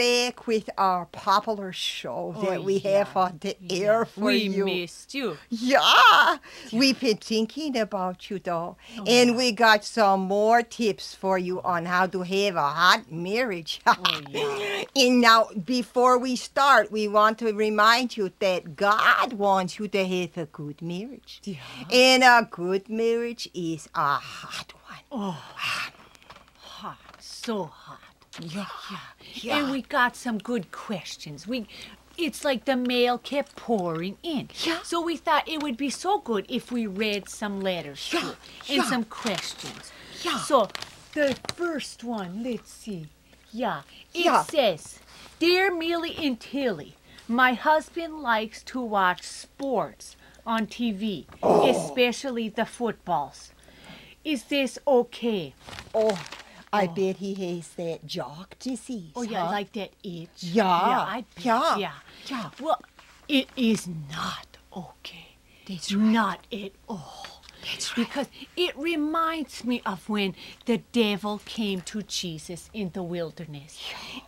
back with our popular show that we have on the air for you. We missed you. Yeah, we've been thinking about you though, and we got some more tips for you on how to have a hot marriage. And now, before we start, we want to remind you that God wants you to have a good marriage. Yeah. And a good marriage is a hot one. Hot. So hot. Yeah. And we got some good questions. It's like the mail kept pouring in. Yeah. So we thought it would be so good if we read some letters too, and some questions. Yeah. So the first one, let's see. It says, Dear Millie and Tillie, my husband likes to watch sports on TV, especially the footballs. Is this okay? I bet he has that jock disease. Like that itch. Yeah. Yeah. Well, it is not okay. That's right. Not at all. That's right. Because it reminds me of when the devil came to Jesus in the wilderness.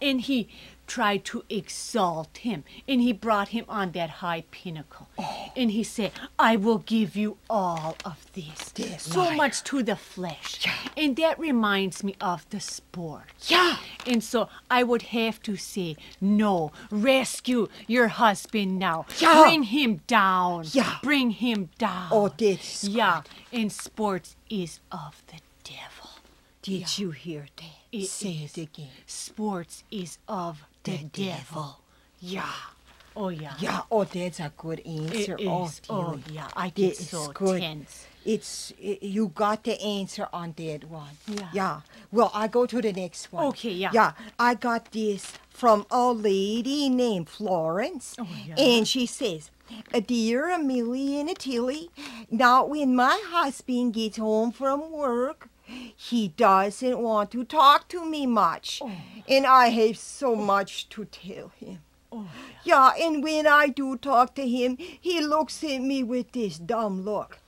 And he tried to exalt him. And he brought him on that high pinnacle. And he said, I will give you all of this. So much to the flesh. And that reminds me of the sport. And so I would have to say, no, rescue your husband now. Bring him down. Bring him down. That's and sports is of the devil. Did you hear that? Say it again. Sports is of the devil. Yeah. Yeah, that's a good answer. It is. I get so tense. You got the answer on that one. Yeah. Well, I go to the next one. Okay, yeah. Yeah, I got this from a lady named Florence. And she says, Dear Millie and Tillie, now when my husband gets home from work, he doesn't want to talk to me much. And I have so much to tell him. And when I do talk to him, he looks at me with this dumb look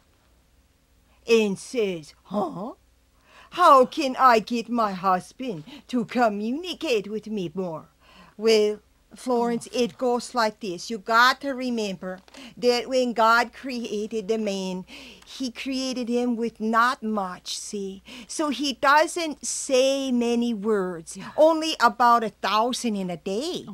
and says, How can I get my husband to communicate with me more? Well, Florence, it goes like this. You got to remember that when God created the man, he created him with not much, see? So he doesn't say many words, only about 1,000 in a day.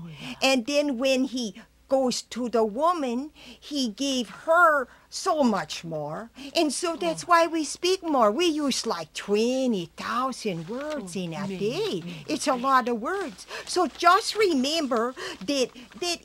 And then when he goes to the woman, he gave her so much more. And so that's why we speak more. We use like 20,000 words in a day. It's a lot of words. So just remember that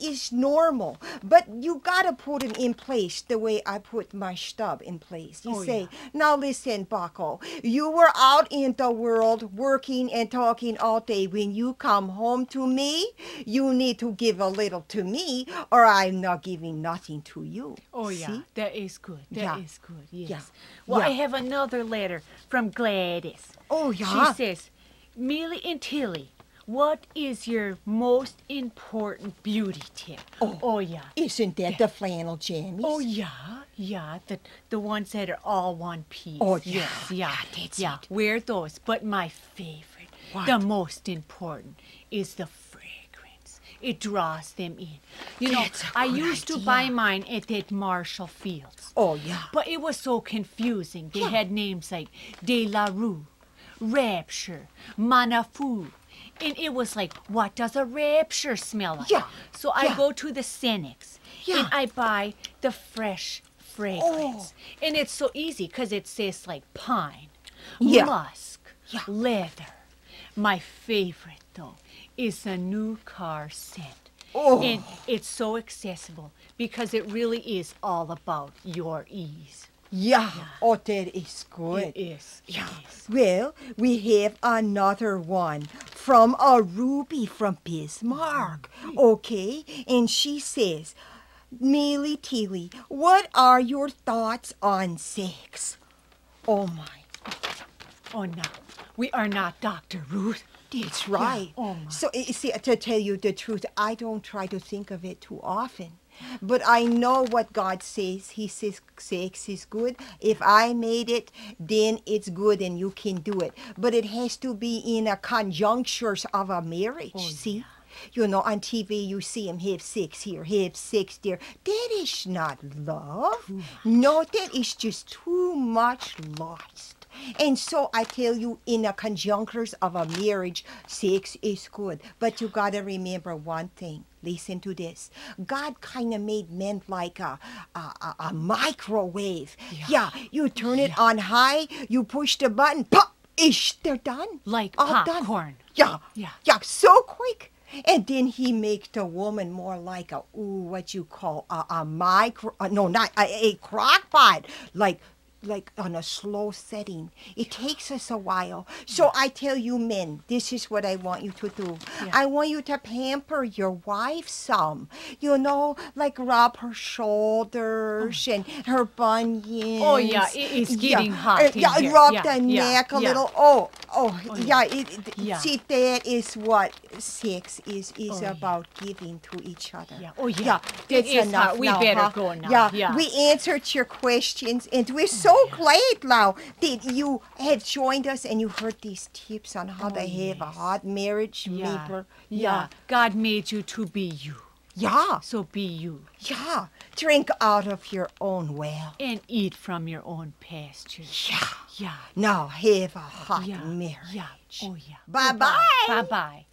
is normal. But you got to put it in place the way I put my stub in place. You say, now listen, Bucko, you were out in the world working and talking all day. When you come home to me, you need to give a little to me, or I'm not giving nothing to you. See? That is good. That is good, yes. Yeah. Well, I have another letter from Gladys. She says, Millie and Tillie, what is your most important beauty tip? Isn't that the flannel jammies? The ones that are all one piece. That's it. Wear those. But my favorite, the most important, is the fragrance. It draws them in. You know, I used to buy mine at that Marshall Fields. But it was so confusing. They had names like De La Rue, Rapture, Manafu. And it was like, what does a rapture smell like? So I go to the Senex and I buy the fresh fragrance. And it's so easy because it says like pine, musk, leather. My favorite, though, is a new car scent. And it's so accessible because it really is all about your ease. That is good. It is. Well, we have another one from a Ruby from Bismarck. And she says, Millie Tillie, what are your thoughts on sex? Oh no. We are not Dr. Ruth. That's right. So, see, to tell you the truth, I don't try to think of it too often. But I know what God says. He says sex is good. If I made it, then it's good and you can do it. But it has to be in a conjunctures of a marriage, see? You know, on TV you see him have sex here, have sex there. That is not love. No, that is just too much lust. And so I tell you, in the conjunctures of a marriage, sex is good. But you gotta remember one thing. Listen to this. God kind of made men like a microwave. Yeah, you turn it on high, you push the button, pop, ish, they're done. Like all popcorn. Done. Yeah, so quick. And then he makes the woman more like what you call a crock pot, like on a slow setting. It takes us a while. So I tell you men, this is what I want you to do. I want you to pamper your wife some. You know, like rub her shoulders and her bunions. Oh, yeah, it's getting hot in here. Rub the neck a little. See, that is what sex is about, giving to each other. That's enough. We better go now. We answered your questions, and we're so glad now that you have joined us and you heard these tips on how to have a hot marriage. God made you to be you. Yeah. So be you. Yeah. Drink out of your own well. And eat from your own pasture. Yeah. Now have a hot marriage. Yeah. Bye-bye. Bye-bye.